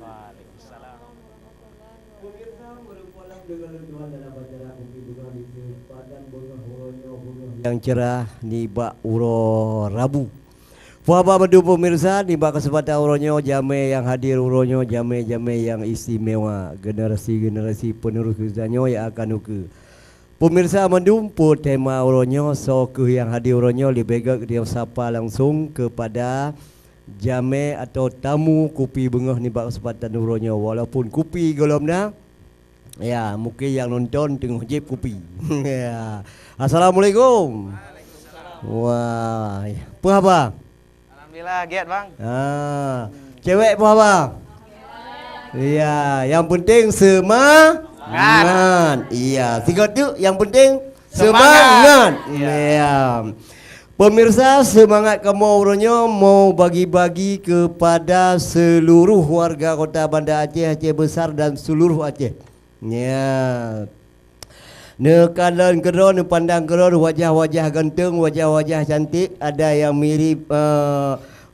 Waalaikumsalam. Pemirsa berpulang dengan lenduhan dalam acara Kopi Bunga di Padan Bunga Huronyo Bunga yang cerah di Bak Uro Rabu. Puaba madu pemirsa di bak kesempatan Uronyo jame yang hadir Uronyo jame-jame yang istimewa generasi-generasi penerus Kristianyo yang akan uke. Pemirsa mendumpu tema Uronyo so ke yang hadir Uronyo libegak dia sapa langsung kepada jame atau tamu Kopi Bengah ni bak kesempatan Uronyo walaupun kopi golomna ya mungkin yang nonton tengok jeb kopi. Ya. Assalamualaikum. Wah, apa? Alhamdulillah, giat bang. Cewek apa bang? Iya, yang penting semangat. Iya, tiga tu yang penting semangat. Iya. Pemirsa, semangat kamu Uronyo mau bagi-bagi kepada seluruh warga Kota Banda Aceh, Aceh Besar dan seluruh Aceh. Ya. Ne kalan keron, pandang keron, wajah-wajah ganteng, wajah-wajah cantik. Ada yang mirip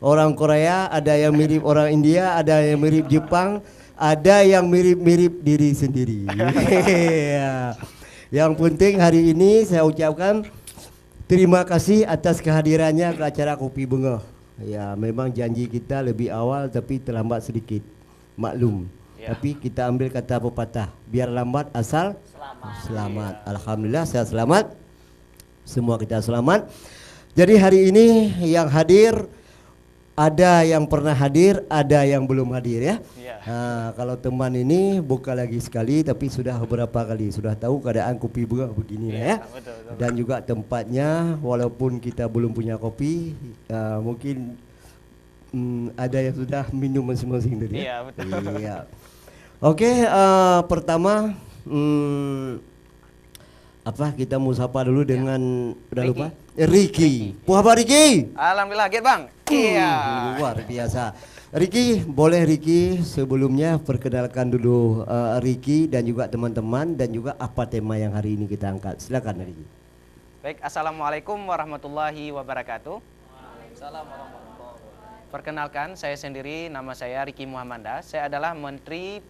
orang Korea, ada yang mirip orang India, ada yang mirip Jepang, ada yang mirip-mirip diri sendiri. Yang penting hari ini saya ucapkan terima kasih atas kehadirannya ke acara Kopi Bengah. Ya, memang janji kita lebih awal tapi terlambat sedikit. Maklum. Ya. Tapi kita ambil kata pepatah, biar lambat asal selamat. Alhamdulillah saya selamat. Semua kita selamat. Jadi hari ini yang hadir ada yang pernah hadir, ada yang belum hadir ya. Nah, kalau teman ini bukan lagi sekali tapi sudah beberapa kali sudah tahu keadaan Kopi Bengah begini ya. Betul. Dan juga tempatnya walaupun kita belum punya kopi, mungkin ada yang sudah minum masing-masing tadi. Iya, betul. Iya. Oke, pertama apa kita mau sapa dulu dengan udah lupa? Ricky. Apa Ricky? Alhamdulillah, giat bang. Iya. Luar biasa. Ricky, boleh Ricky sebelumnya perkenalkan dulu Ricky dan juga teman-teman dan juga apa tema yang hari ini kita angkat. Silakan Ricky. Baik, assalamualaikum warahmatullahi wabarakatuh. Waalaikumsalam warahmatullahi wabarakatuh. Perkenalkan, saya sendiri, nama saya Ricky Muhammanda. Saya adalah Menteri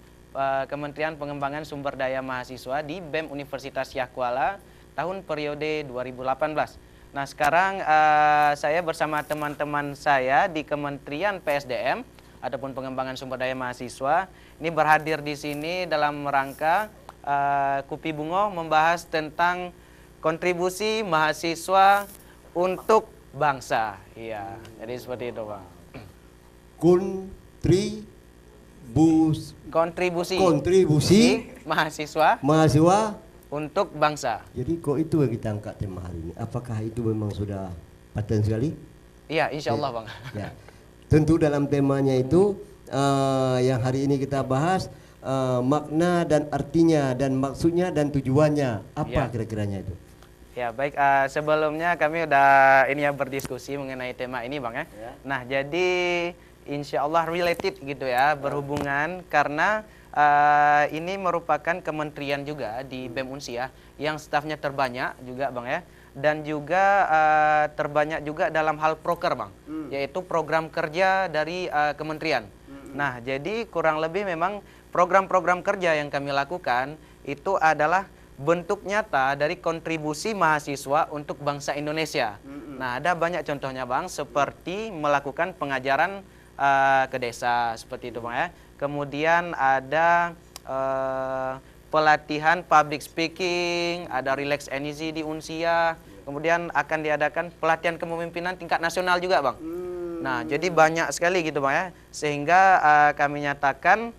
Kementerian Pengembangan Sumber Daya Mahasiswa di BEM Universitas Yah Kuala tahun periode 2018. Nah sekarang saya bersama teman-teman saya di Kementerian PSDM ataupun Pengembangan Sumber Daya Mahasiswa ini berhadir di sini dalam rangka Kopi Bunga membahas tentang kontribusi mahasiswa untuk bangsa. Iya, jadi seperti itu bang. Kontribusi mahasiswa untuk bangsa. Jadi kok itu yang kita angkat tema hari ini. Apakah itu memang sudah paten sekali? Iya, insya Allah bang. Ya. Tentu dalam temanya itu yang hari ini kita bahas makna dan artinya dan maksudnya dan tujuannya apa kira-kiranya itu? Ya baik, sebelumnya kami udah ini ya berdiskusi mengenai tema ini bang ya. Nah jadi insya Allah related gitu ya, berhubungan karena ini merupakan kementerian juga di BEM Unsia yang stafnya terbanyak juga bang ya, dan juga terbanyak juga dalam hal proker bang, yaitu program kerja dari kementerian. Nah jadi kurang lebih memang program-program kerja yang kami lakukan itu adalah bentuk nyata dari kontribusi mahasiswa untuk bangsa Indonesia. Nah ada banyak contohnya bang, seperti melakukan pengajaran ke desa seperti itu bang ya. Kemudian ada pelatihan public speaking, ada relax energy di Unsia. Kemudian akan diadakan pelatihan kepemimpinan tingkat nasional juga bang. Nah jadi banyak sekali gitu bang ya. Sehingga kami nyatakan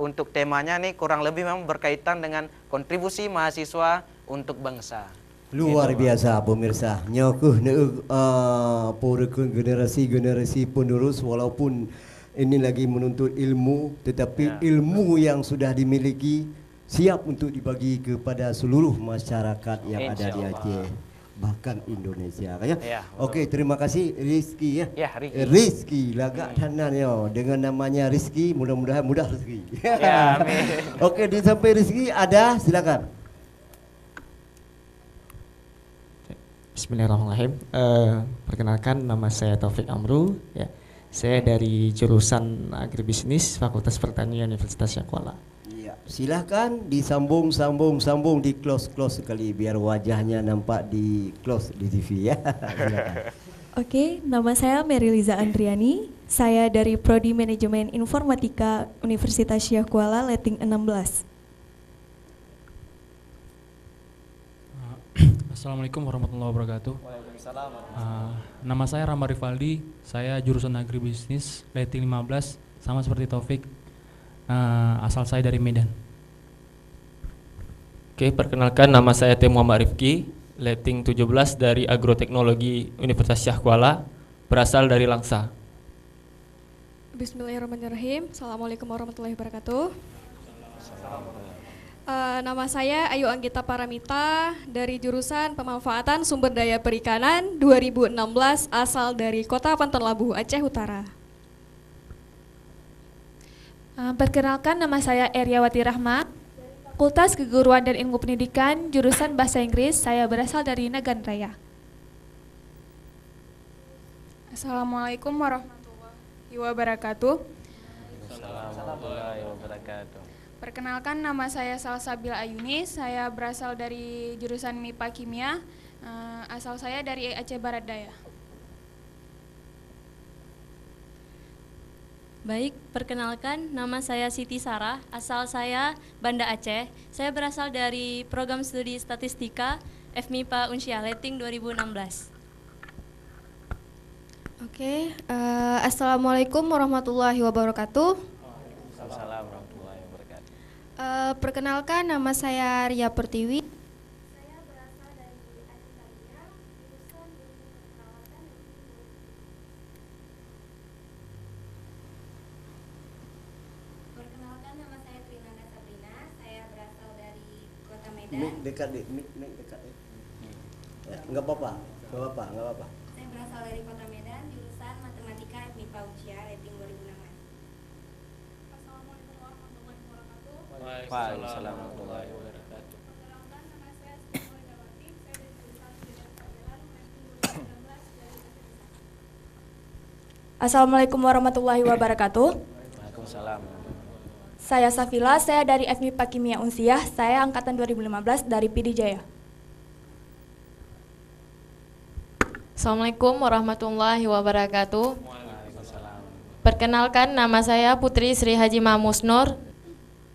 untuk temanya nih kurang lebih memang berkaitan dengan kontribusi mahasiswa untuk bangsa. Luar biasa pemirsa. Nyokuh porekun generasi-generasi penerus walaupun ini lagi menuntut ilmu, tetapi ilmu yang sudah dimiliki siap untuk dibagi kepada seluruh masyarakat yang ada di Aceh, bahkan Indonesia. Oke, terima kasih Rizky ya. Ya, Rizky lagak tanan yo dengan namanya Rizky, mudah-mudahan mudah rezeki. Ya, amin. Oke, di sampai Rizky ada, silakan. Bismillahirrahmanirrahim. Perkenalkan nama saya Taufik Amru ya. Saya dari jurusan Agribisnis Fakultas Pertanian Universitas Syahkuala. Iya, silahkan disambung di close sekali biar wajahnya nampak di close di TV ya. Silakan. Oke, nama saya Meriliza Andriani. Saya dari Prodi Manajemen Informatika Universitas Syahkuala, letting 16. Assalamualaikum warahmatullahi wabarakatuh. Nama saya Rama Rivaldi, saya jurusan Agribisnis, letting 15, sama seperti Taufik. Asal saya dari Medan. Oke, perkenalkan nama saya T. Muhammad Rifki, letting 17 dari Agroteknologi Universitas Syahkuala, berasal dari Langsa. Bismillahirrahmanirrahim. Assalamualaikum warahmatullahi wabarakatuh. Nama saya Ayu Anggita Paramita dari jurusan Pemanfaatan Sumber Daya Perikanan 2016, asal dari Kota Panton Labu, Aceh Utara. Perkenalkan, nama saya Eriawati Rahma, Fakultas Keguruan dan Ilmu Pendidikan, jurusan Bahasa Inggris. Saya berasal dari Nagan Raya. Assalamualaikum warahmatullahi wabarakatuh. Warahmatullahi wabarakatuh. Perkenalkan, nama saya Salsabila Ayuni. Saya berasal dari jurusan MIPA Kimia. Asal saya dari Aceh Barat Daya. Baik, perkenalkan, nama saya Siti Sarah, asal saya Banda Aceh. Saya berasal dari program studi statistika FMIPA Unsyah, letting 2016. Oke, Assalamualaikum warahmatullahi wabarakatuh. Assalamualaikum warahmatullahi wabarakatuh. Perkenalkan, nama saya Ria Pertiwi. Perkenalkan, nama saya Trinanda Sabrina. Saya berasal dari Kota Medan. Mik dekat. Ya, enggak apa-apa. Saya berasal dari Kota Medan, jurusan Matematika FMIPA Unsyah, letting 2016. Assalamualaikum warahmatullahi wabarakatuh. Waalaikumsalam warahmatullahi wabarakatuh. Perkenalkan, nama saya Siti Dawati. Saya dari jurusan Pendidikan Perjalanan, letting 2016 dari Assalamualaikum warahmatullahi wabarakatuh. Waalaikumsalam. Saya Safila, saya dari FMIPA Kimia Unsyah. Saya angkatan 2015 dari PD Jaya. Assalamualaikum warahmatullahi wabarakatuh. Waalaikumsalam. Perkenalkan, nama saya Putri Sri Haji Mahmusnur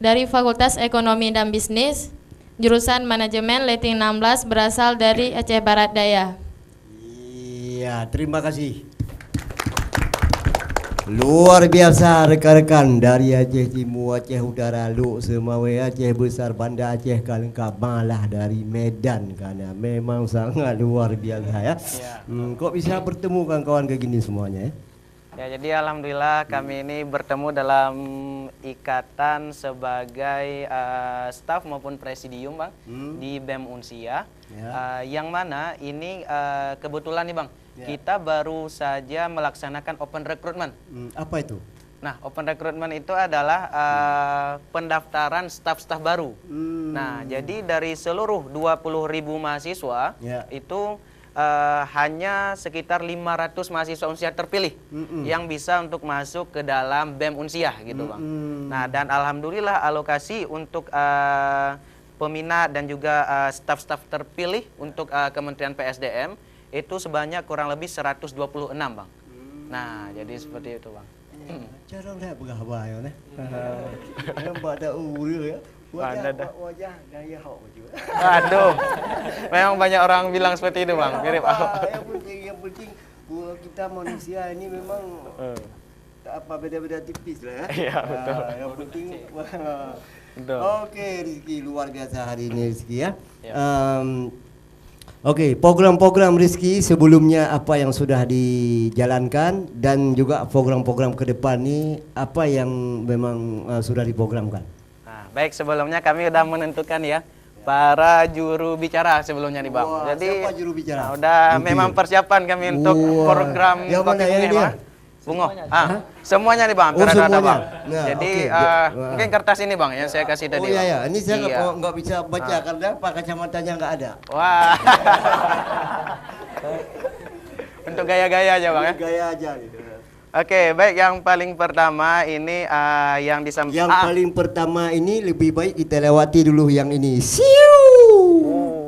dari Fakultas Ekonomi dan Bisnis, jurusan Manajemen, letting 16, berasal dari Aceh Barat Daya. Iya, terima kasih. Luar biasa rekan-rekan dari Aceh Timur, Aceh Utara, Luk Semawe, Aceh Besar, Banda Aceh Kalengkap, malah dari Medan, karena memang sangat luar biasa ya. Kok bisa bertemu kawan-kawan kayak gini semuanya ya? Ya, jadi alhamdulillah kami ini bertemu dalam ikatan sebagai staf maupun presidium, Bang, di BEM Unsyah. Yang mana ini kebetulan nih, Bang, kita baru saja melaksanakan open recruitment. Apa itu? Nah, open recruitment itu adalah pendaftaran staf-staf baru. Nah, jadi dari seluruh 20.000 mahasiswa itu hanya sekitar 500 mahasiswa Unsyah terpilih yang bisa untuk masuk ke dalam BEM Unsyah gitu, Bang. Nah, dan alhamdulillah alokasi untuk peminat dan juga staf-staf terpilih untuk Kementerian PSDM itu sebanyak kurang lebih 126, Bang. Nah, jadi seperti itu, Bang. Cara lihat berapa ya, ne? Nampak tak ya? Wajah gaya hok juga. Aduh, memang banyak orang bilang seperti itu, Bang. Mirip Ahok. Yang penting kita manusia ini memang tak apa, beda-beda tipis lah ya. Iya, betul. Yang penting. Betul. Oke, Rizky, luar biasa hari ini Rizky ya. Oke, program-program Rizky sebelumnya apa yang sudah dijalankan dan juga program-program ke depan ini apa yang memang sudah diprogramkan? Nah, baik, sebelumnya kami sudah menentukan ya para juru bicara sebelumnya nih, Bang. Wah, jadi siapa juru bicara? Nah, udah memang persiapan kami untuk program yang mana yang ini ya? Bungo. Semuanya nih, Bang. Semuanya. Bang. Nah, jadi mungkin kertas ini, Bang, yang saya kasih tadi. Oh iya, Bang. Ini saya nggak bisa baca karena apa, kacamatanya nggak ada. Wah. Untuk gaya-gaya aja, Bang ya. Gaya aja gitu. Oke, baik, yang paling pertama ini yang disampaikan. Yang paling pertama ini lebih baik kita lewati dulu yang ini. Siu.